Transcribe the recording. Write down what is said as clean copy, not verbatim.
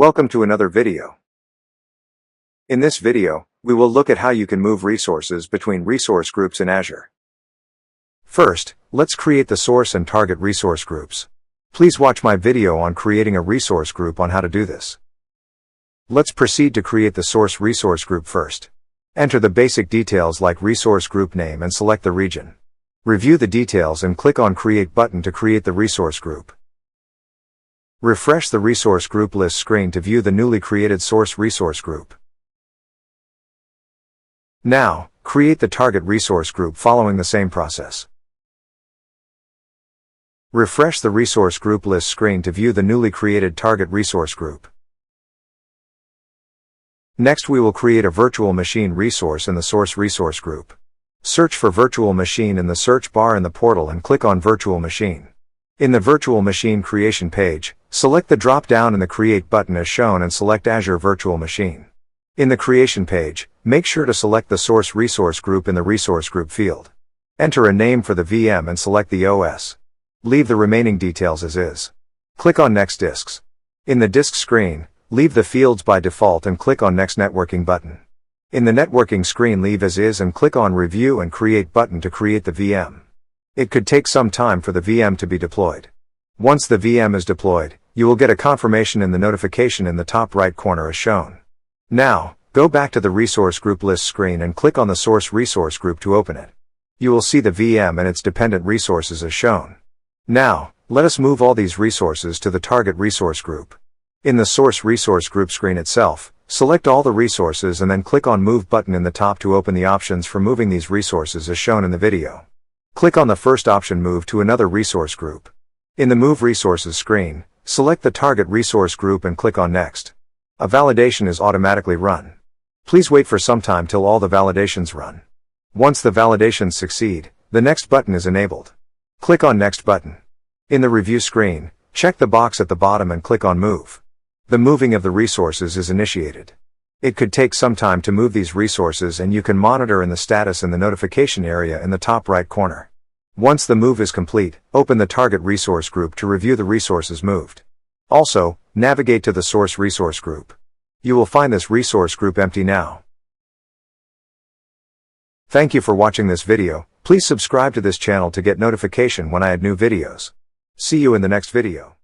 Welcome to another video. In this video, we will look at how you can move resources between resource groups in Azure. First, let's create the source and target resource groups. Please watch my video on creating a resource group on how to do this. Let's proceed to create the source resource group first. Enter the basic details like resource group name and select the region. Review the details and click on Create button to create the resource group. Refresh the resource group list screen to view the newly created source resource group. Now, create the target resource group following the same process. Refresh the resource group list screen to view the newly created target resource group. Next, we will create a virtual machine resource in the source resource group. Search for virtual machine in the search bar in the portal and click on virtual machine. In the virtual machine creation page, select the drop-down in the Create button as shown and select Azure Virtual Machine. In the creation page, make sure to select the source resource group in the resource group field. Enter a name for the VM and select the OS. Leave the remaining details as is. Click on Next Disks. In the disk screen, leave the fields by default and click on Next Networking button. In the networking screen, leave as is and click on Review and Create button to create the VM. It could take some time for the VM to be deployed. Once the VM is deployed, you will get a confirmation in the notification in the top right corner as shown. Now, go back to the resource group list screen and click on the source resource group to open it. You will see the VM and its dependent resources as shown. Now, let us move all these resources to the target resource group. In the source resource group screen itself, select all the resources and then click on Move button in the top to open the options for moving these resources as shown in the video. Click on the first option, Move to another resource group. In the Move Resources screen, select the target resource group and click on Next. A validation is automatically run. Please wait for some time till all the validations run. Once the validations succeed, the Next button is enabled. Click on Next button. In the review screen, check the box at the bottom and click on Move. The moving of the resources is initiated. It could take some time to move these resources and you can monitor in the status in the notification area in the top right corner. Once the move is complete, open the target resource group to review the resources moved. Also, navigate to the source resource group. You will find this resource group empty now. Thank you for watching this video. Please subscribe to this channel to get notification when I add new videos. See you in the next video.